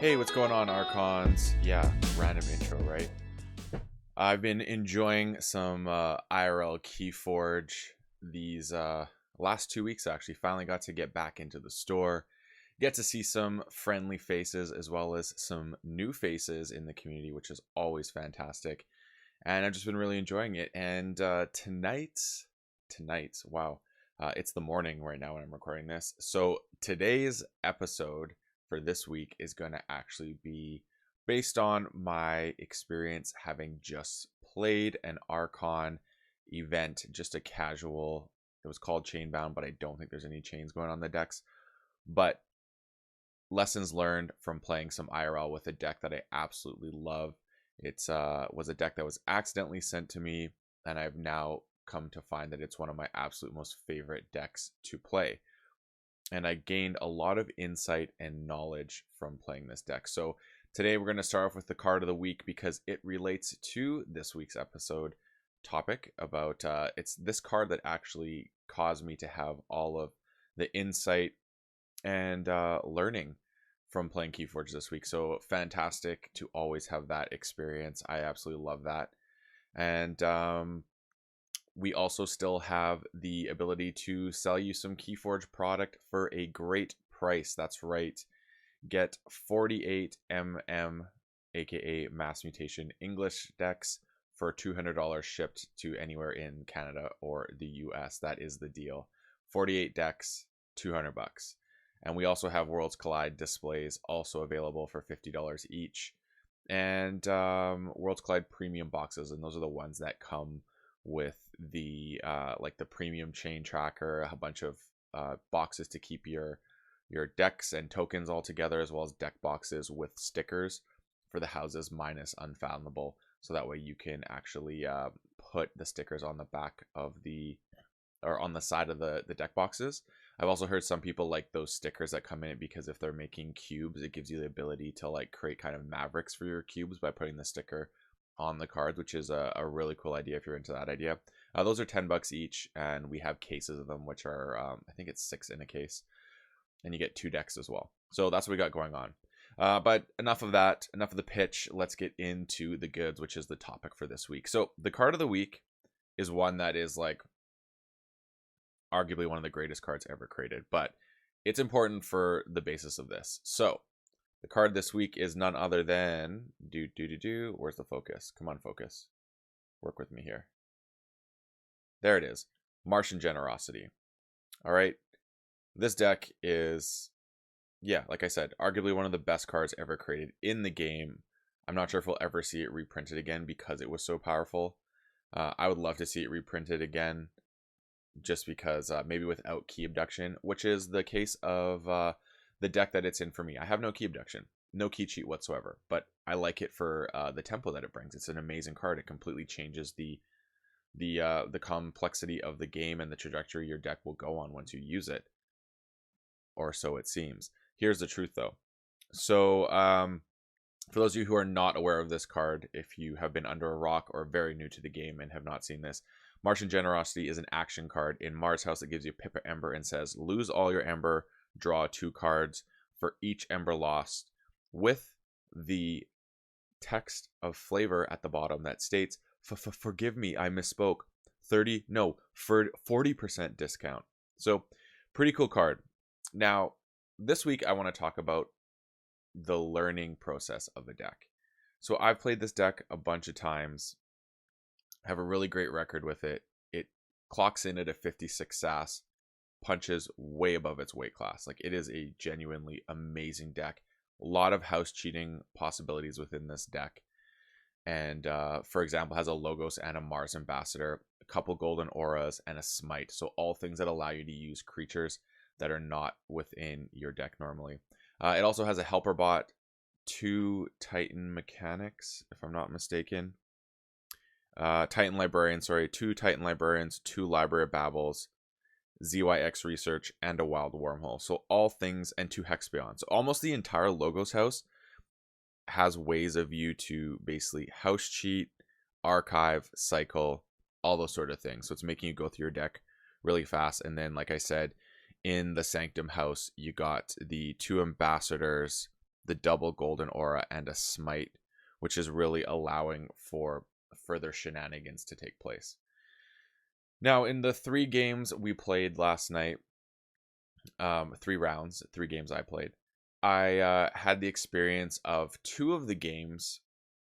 Hey, what's going on, Archons? Yeah, random intro, right? I've been enjoying some IRL KeyForge these last 2 weeks, actually. Finally got to get back into the store, get to see some friendly faces as well as some new faces in the community, which is always fantastic. And I've just been really enjoying it. And tonight, wow, it's the morning right now when I'm recording this. So today's episode for this week is going to actually be based on my experience having just played an Archon event, just a casual. It was called Chainbound, but I don't think there's any chains going on the decks. But lessons learned from playing some IRL with a deck that I absolutely love. It was a deck that was accidentally sent to me, and I've now come to find that it's one of my absolute most favorite decks to play. And I gained a lot of insight and knowledge from playing this deck. So today we're going to start off with the card of the week because it relates to this week's episode topic about it's this card that actually caused me to have all of the insight and learning from playing KeyForge this week. So fantastic to always have that experience. I absolutely love that. And we also still have the ability to sell you some KeyForge product for a great price. That's right. Get 48 aka Mass Mutation English decks for $200 shipped to anywhere in Canada or the US. That is the deal. 48 decks, $200. And we also have Worlds Collide displays also available for $50 each. And Worlds Collide premium boxes, and those are the ones that come with the like the premium chain tracker, a bunch of boxes to keep your decks and tokens all together, as well as deck boxes with stickers for the houses minus Unfathomable, so that way you can actually put the stickers on the back of the or on the side of the deck boxes. I've also heard some people like those stickers that come in it because if they're making cubes, it gives you the ability to like create kind of mavericks for your cubes by putting the sticker on the cards, which is a really cool idea if you're into that idea. Those are $10 each, and we have cases of them, which are I think it's 6 in a case, and you get 2 decks as well. So that's what we got going on. But enough of that, enough of the pitch. Let's get into the goods, which is the topic for this week. So the card of the week is one that is like arguably one of the greatest cards ever created, but it's important for the basis of this. So the card this week is none other than where's the focus? Come on, focus. Work with me here. There it is. Martian Generosity. All right. This deck is, yeah, like I said, arguably one of the best cards ever created in the game. I'm not sure if we'll ever see it reprinted again because it was so powerful. I would love to see it reprinted again just because maybe without key abduction, which is the case of the deck that it's in for me. I have no key abduction, no key cheat whatsoever, but I like it for the tempo that it brings. It's an amazing card. It completely changes the complexity of the game and the trajectory your deck will go on once you use it, or so it seems. Here's the truth though. So for those of you who are not aware of this card, if you have been under a rock or very new to the game and have not seen this, Martian Generosity is an action card in Mars House that gives you Pip Ember and says lose all your Ember, draw 2 cards for each Ember lost, with the text of flavor at the bottom that states forgive me, I misspoke, 40% discount. So pretty cool card. Now this week I want to talk about the learning process of a deck. So I've played this deck a bunch of times, have a really great record with it. It clocks in at a 56 SAS, punches way above its weight class. Like, it is a genuinely amazing deck. A lot of house cheating possibilities within this deck. And for example, has a Logos and a Mars Ambassador, a couple golden auras, and a Smite. So all things that allow you to use creatures that are not within your deck normally. It also has a Helper Bot, 2 Titan Mechanics, if I'm not mistaken. Titan Librarian, sorry, 2 Titan Librarians, 2 Library of Babbles, ZYX Research, and a Wild Wormhole. So all things, and 2 Hex Beyond. So almost the entire Logos house has ways of you to basically house cheat, archive, cycle, all those sort of things. So it's making you go through your deck really fast. And then, like I said, in the Sanctum house, you got the 2 ambassadors, the double golden aura, and a smite, which is really allowing for further shenanigans to take place. Now, in the 3 games we played last night, 3 rounds, 3 games I played, I had the experience of 2 of the games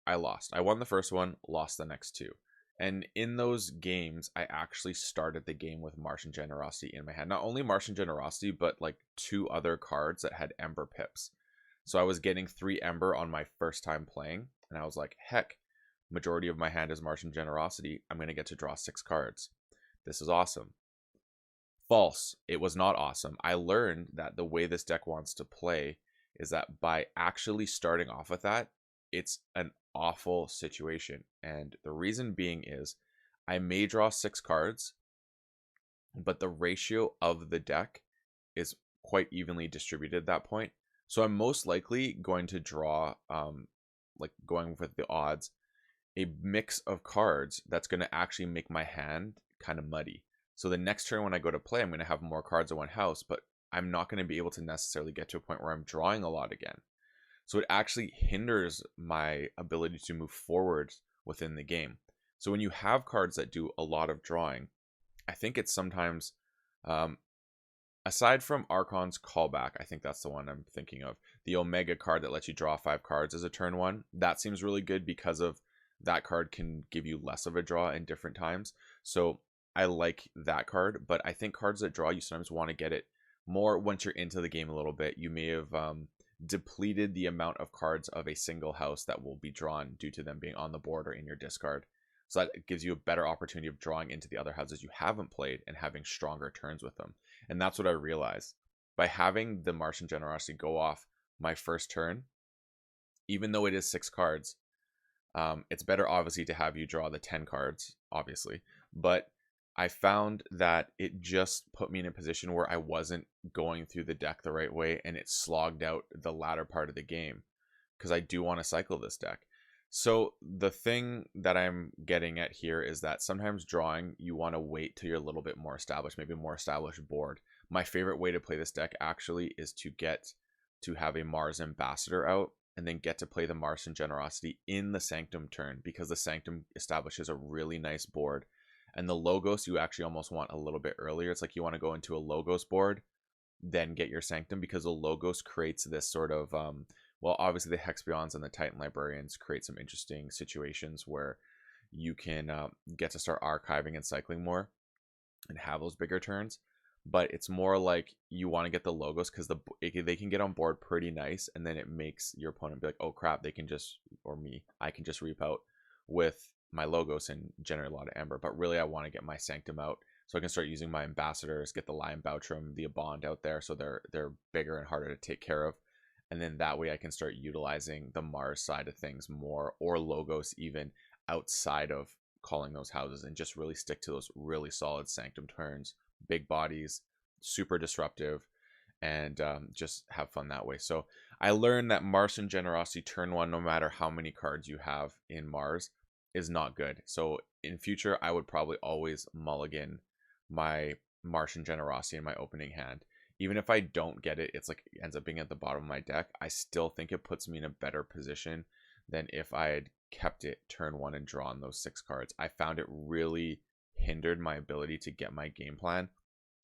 I lost. I won the first one, lost the next 2. And in those games, I actually started the game with Martian Generosity in my hand. Not only Martian Generosity, but like 2 other cards that had Ember pips. So I was getting 3 Ember on my first time playing, and I was like, heck, majority of my hand is Martian Generosity. I'm going to get to draw 6 cards. This is awesome. False. It was not awesome. I learned that the way this deck wants to play is that by actually starting off with that, it's an awful situation. And the reason being is I may draw 6 cards, but the ratio of the deck is quite evenly distributed at that point. So I'm most likely going to draw, like going with the odds, a mix of cards that's going to actually make my hand kind of muddy. So the next turn when I go to play, I'm going to have more cards in one house, but I'm not going to be able to necessarily get to a point where I'm drawing a lot again. So it actually hinders my ability to move forward within the game. So when you have cards that do a lot of drawing, I think it's sometimes, aside from Archon's Callback, I think that's the one I'm thinking of, the Omega card that lets you draw 5 cards as a turn 1, that seems really good because of that card can give you less of a draw in different times. So I like that card, but I think cards that draw, you sometimes want to get it more once you're into the game a little bit. You may have depleted the amount of cards of a single house that will be drawn due to them being on the board or in your discard. So that gives you a better opportunity of drawing into the other houses you haven't played and having stronger turns with them. And that's what I realized. By having the Martian Generosity go off my first turn, even though it is 6 cards, it's better obviously to have you draw the 10 cards, obviously. But I found that it just put me in a position where I wasn't going through the deck the right way, and it slogged out the latter part of the game because I do want to cycle this deck. So the thing that I'm getting at here is that sometimes drawing, you want to wait till you're a little bit more established, maybe a more established board. My favorite way to play this deck actually is to get to have a Mars Ambassador out and then get to play the Martian Generosity in the Sanctum turn, because the Sanctum establishes a really nice board. And the Logos you actually almost want a little bit earlier. It's like you want to go into a Logos board, then get your Sanctum, because the Logos creates this sort of, well, obviously the Hex Beyonds and the Titan Librarians create some interesting situations where you can get to start archiving and cycling more and have those bigger turns. But it's more like you want to get the Logos because they can get on board pretty nice, and then it makes your opponent be like, oh crap, they can just, or me, I can just reap out with my Logos and generate a lot of Ember. But really I want to get my Sanctum out so I can start using my Ambassadors, get the Lion Boutrum, the Abond out there, so they're bigger and harder to take care of. And then that way I can start utilizing the Mars side of things more, or Logos even, outside of calling those houses, and just really stick to those really solid Sanctum turns, big bodies, super disruptive, and just have fun that way. So I learned that Martian Generosity turn 1, no matter how many cards you have in Mars, is not good. So in future, I would probably always mulligan my Martian Generosity in my opening hand. Even if I don't get it, it's like it ends up being at the bottom of my deck. I still think it puts me in a better position than if I had kept it turn 1 and drawn those 6 cards. I found it really hindered my ability to get my game plan.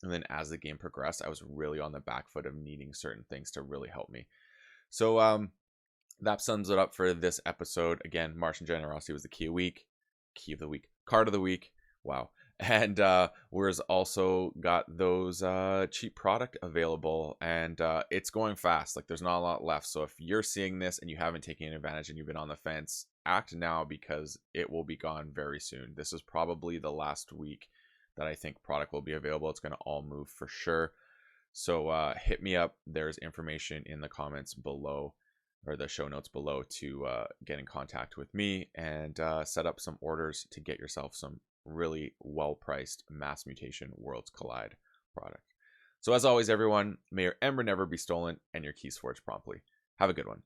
And then as the game progressed, I was really on the back foot of needing certain things to really help me. So that sums it up for this episode. Again, Martian Generosity was the key of the week, card of the week. Wow. And we've also got those cheap product available, and it's going fast. Like, there's not a lot left. So if you're seeing this and you haven't taken advantage and you've been on the fence, act now, because it will be gone very soon. This is probably the last week that I think product will be available. It's going to all move for sure. So hit me up. There's information in the comments below, or the show notes below, to get in contact with me and set up some orders to get yourself some really well-priced Mass Mutation Worlds Collide product. So as always, everyone, may your Ember never be stolen and your keys forged promptly. Have a good one.